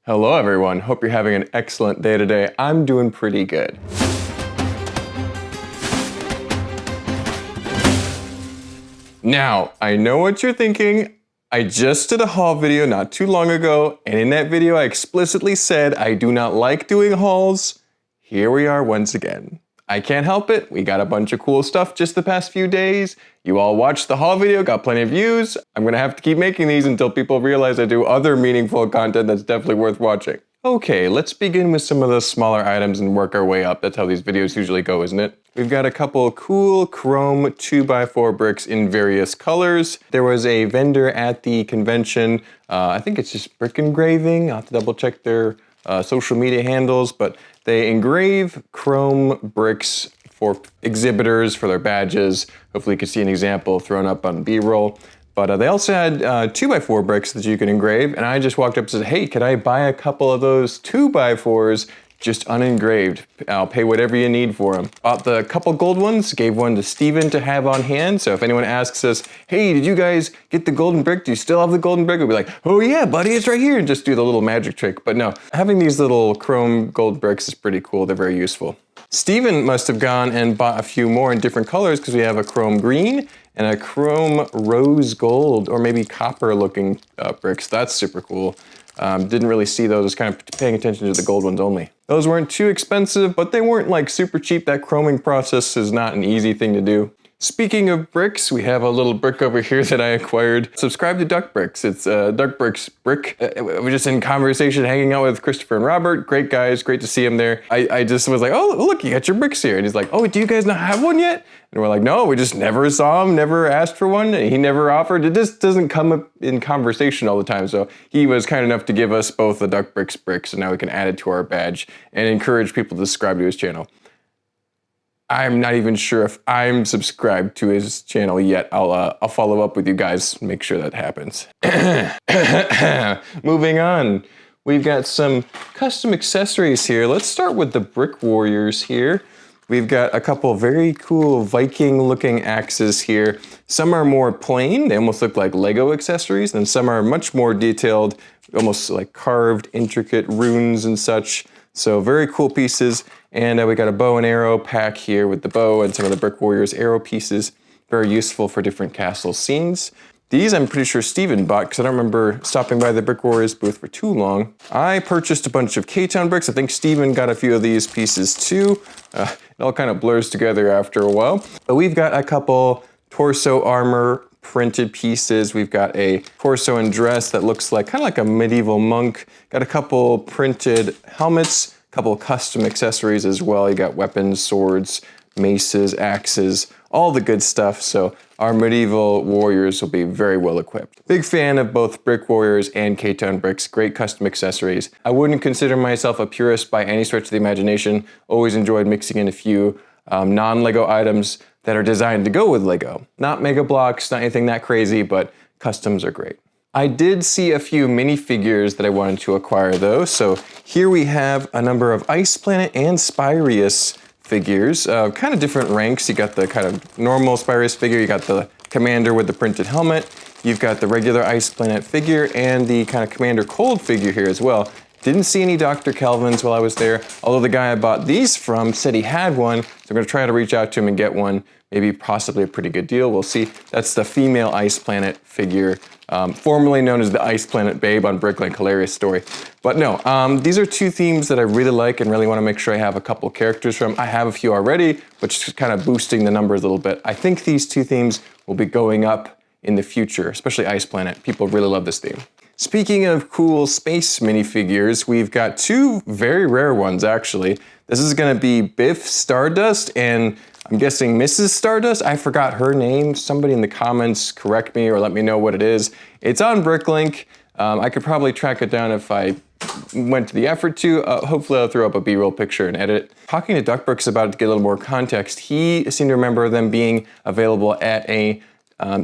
Hello everyone, hope you're having an excellent day today. I'm doing pretty good. Now, I know what you're thinking. I just did a haul video not too long ago, and in that video I explicitly said I do not like doing hauls. Here we are once again. I can't help it, we got a bunch of cool stuff just the past few days. You all watched the haul video, got plenty of views. I'm gonna have to keep making these until people realize I do other meaningful content that's definitely worth watching. Okay, let's begin with some of the smaller items and work our way up. That's how these videos usually go, isn't it? We've got a couple cool chrome 2x4 bricks in various colors. There was a vendor at the convention, I think it's just brick engraving. I'll have to double check their social media handles, but they engrave chrome bricks for exhibitors, for their badges. Hopefully you can see an example thrown up on B-roll. But they also had 2x4 bricks that you can engrave, and I just walked up and said, hey, could I buy a couple of those 2x4s just unengraved? I'll pay whatever you need for them. Bought the couple gold ones, gave one to Steven to have on hand, so if anyone asks us, hey, did you guys get the golden brick? Do you still have the golden brick? We'll be like, oh yeah, buddy, it's right here, and just do the little magic trick. But no, having these little chrome gold bricks is pretty cool, they're very useful. Steven must have gone and bought a few more in different colors because we have a chrome green and a chrome rose gold, or maybe copper looking bricks. That's super cool. Didn't really see those, just kind of paying attention to the gold ones only. Those weren't too expensive, but they weren't like super cheap. That chroming process is not an easy thing to do. Speaking of bricks, we have a little brick over here that I acquired. Subscribe to Duck Bricks. It's Duck Bricks brick. We're just in conversation, hanging out with Christopher and Robert. Great guys, great to see him there. I just was like, oh, look, you got your bricks here. And he's like, oh, do you guys not have one yet? And we're like, no, we just never saw him, never asked for one. He never offered. It just doesn't come up in conversation all the time. So he was kind enough to give us both the Duck Bricks bricks, and now we can add it to our badge and encourage people to subscribe to his channel. I'm not even sure if I'm subscribed to his channel yet. I'll follow up with you guys, make sure that happens. Moving on, we've got some custom accessories here. Let's start with the Brick Warriors here. We've got a couple very cool Viking looking axes here. Some are more plain, they almost look like Lego accessories, and some are much more detailed, almost like carved, intricate runes and such. So very cool pieces. And we got a bow and arrow pack here with the bow and some of the Brick Warriors arrow pieces. Very useful for different castle scenes. These I'm pretty sure Steven bought because I don't remember stopping by the Brick Warriors booth for too long. I purchased a bunch of K-Town bricks. I think Steven got a few of these pieces too. It all kind of blurs together after a while. But we've got a couple torso armor printed pieces. We've got a torso and dress that looks like kind of like a medieval monk. Got a couple printed helmets. Couple custom accessories as well. You got weapons, swords, maces, axes, all the good stuff. So our medieval warriors will be very well equipped. Big fan of both Brick Warriors and K-Town bricks. Great custom accessories. I wouldn't consider myself a purist by any stretch of the imagination. Always enjoyed mixing in a few non-Lego items that are designed to go with Lego. Not mega blocks, not anything that crazy, but customs are great. I did see a few minifigures that I wanted to acquire though. So here we have a number of Ice Planet and Spyrius figures, kind of different ranks. You got the kind of normal Spyrius figure, you got the commander with the printed helmet, you've got the regular Ice Planet figure, and the kind of Commander Cold figure here as well. Didn't see any Dr. Kelvins while I was there, although the guy I bought these from said he had one, so I'm gonna try to reach out to him and get one. Maybe possibly a pretty good deal, we'll see. That's the female Ice Planet figure, formerly known as the Ice Planet Babe on Bricklink, hilarious story. But no, these are two themes that I really like and really wanna make sure I have a couple characters from. I have a few already, but just kind of boosting the numbers a little bit. I think these two themes will be going up in the future, especially Ice Planet. People really love this theme. Speaking of cool space minifigures, we've got two very rare ones actually. This is gonna be Biff Stardust and I'm guessing Mrs. Stardust. I forgot her name. Somebody in the comments correct me or let me know what it is. It's on Bricklink. I could probably track it down if I went to the effort to. Hopefully I'll throw up a B-roll picture and edit it. Talking to Duckbricks about it to get a little more context, he seemed to remember them being available at a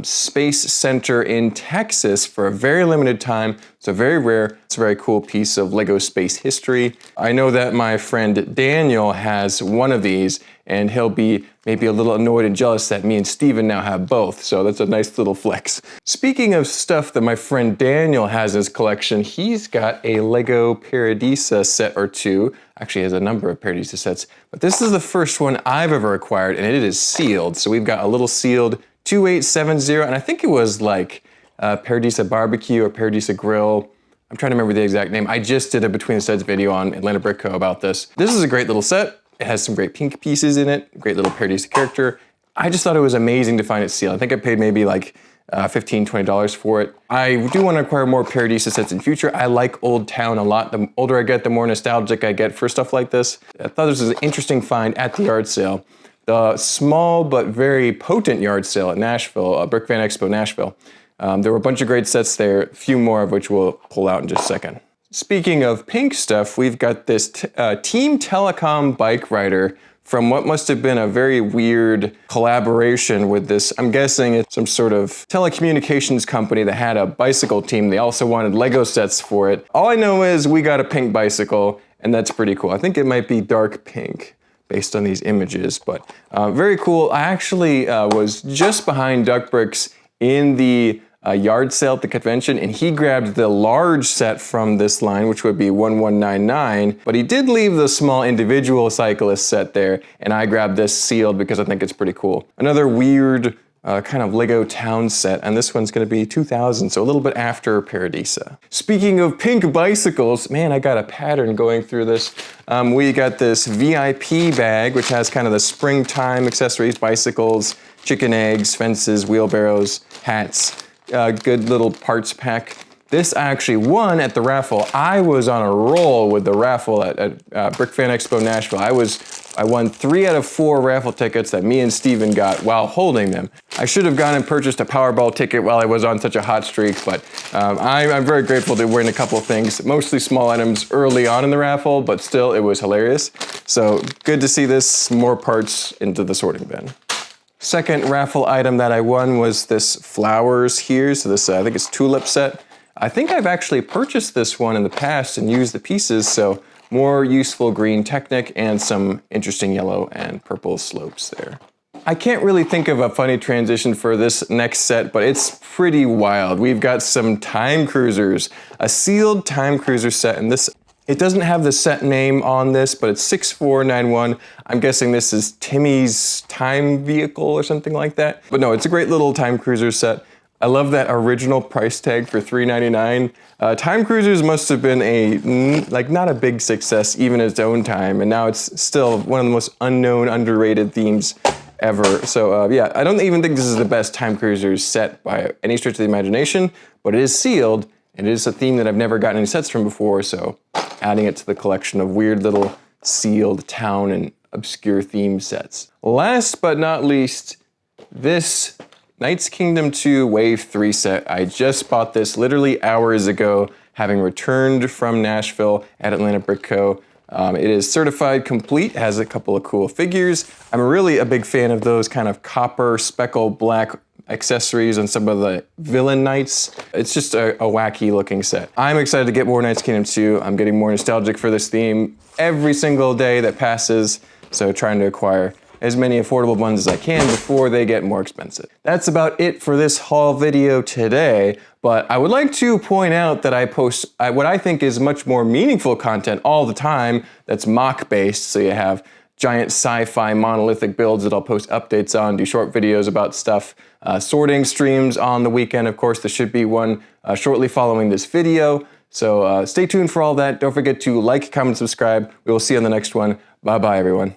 Space Center in Texas for a very limited time. So very rare. It's a very cool piece of Lego space history. I know that my friend Daniel has one of these, and he'll be maybe a little annoyed and jealous that me and Steven now have both. So that's a nice little flex. Speaking of stuff that my friend Daniel has in his collection, he's got a Lego Paradisa set or two. Actually, he has a number of Paradisa sets, but this is the first one I've ever acquired, and it is sealed. So we've got a little sealed 2870, and I think it was like Paradisa Barbecue or Paradisa Grill. I'm trying to remember the exact name. I just did a Between the Studs video on Atlanta Brick Co. about this. This is a great little set. It has some great pink pieces in it, great little Paradisa character. I just thought it was amazing to find it sealed. I think I paid maybe like $15, $20 for it. I do want to acquire more Paradisa sets in future. I like Old Town a lot. The older I get, the more nostalgic I get for stuff like this. I thought this was an interesting find at the yard sale. The small but very potent yard sale at Nashville, Brick Fan Expo Nashville. There were a bunch of great sets there, a few more of which we'll pull out in just a second. Speaking of pink stuff, we've got this Team Telecom bike rider from what must have been a very weird collaboration with this. I'm guessing it's some sort of telecommunications company that had a bicycle team. They also wanted Lego sets for it. All I know is we got a pink bicycle, and that's pretty cool. I think it might be dark pink based on these images, but very cool. I actually was just behind Duck Bricks in the yard sale at the convention, and he grabbed the large set from this line, which would be 1199, but he did leave the small individual cyclist set there, and I grabbed this sealed because I think it's pretty cool. Another weird kind of Lego town set, and this one's gonna be 2000, so a little bit after Paradisa. Speaking of pink bicycles, man, I got a pattern going through this. We got this VIP bag, which has kind of the springtime accessories, bicycles, chicken eggs, fences, wheelbarrows, hats, good little parts pack. This actually won at the raffle. I was on a roll with the raffle at Brick Fan Expo Nashville. I won 3 out of 4 raffle tickets that me and Steven got while holding them. I should have gone and purchased a Powerball ticket while I was on such a hot streak, but I'm very grateful to win a couple things, mostly small items early on in the raffle, but still it was hilarious. So good to see this, more parts into the sorting bin. Second raffle item that I won was this flowers here. So this, I think it's tulip set. I think I've actually purchased this one in the past and used the pieces, so more useful green Technic and some interesting yellow and purple slopes there. I can't really think of a funny transition for this next set, but it's pretty wild. We've got some Time Cruisers, a sealed Time Cruiser set, and this, it doesn't have the set name on this, but it's 6491. I'm guessing this is Timmy's Time Vehicle or something like that. But no, it's a great little Time Cruiser set. I love that original price tag for $3.99. Time Cruisers must have been not a big success even at its own time, and now it's still one of the most unknown, underrated themes ever. So yeah, I don't even think this is the best Time Cruisers set by any stretch of the imagination, but it is sealed, and it is a theme that I've never gotten any sets from before, so adding it to the collection of weird little sealed town and obscure theme sets. Last but not least, this Knights Kingdom 2 Wave 3 set. I just bought this literally hours ago, having returned from Nashville at Atlanta Brick Co. It is certified complete, has a couple of cool figures. I'm really a big fan of those kind of copper speckle black accessories on some of the villain knights. It's just a wacky looking set. I'm excited to get more Knights Kingdom 2. I'm getting more nostalgic for this theme every single day that passes, so trying to acquire as many affordable ones as I can before they get more expensive. That's about it for this haul video today, but I would like to point out that I post what I think is much more meaningful content all the time that's mock-based, so you have giant sci-fi monolithic builds that I'll post updates on, do short videos about stuff, sorting streams on the weekend. Of course, there should be one shortly following this video, so stay tuned for all that. Don't forget to like, comment, subscribe. We will see you on the next one. Bye-bye, everyone.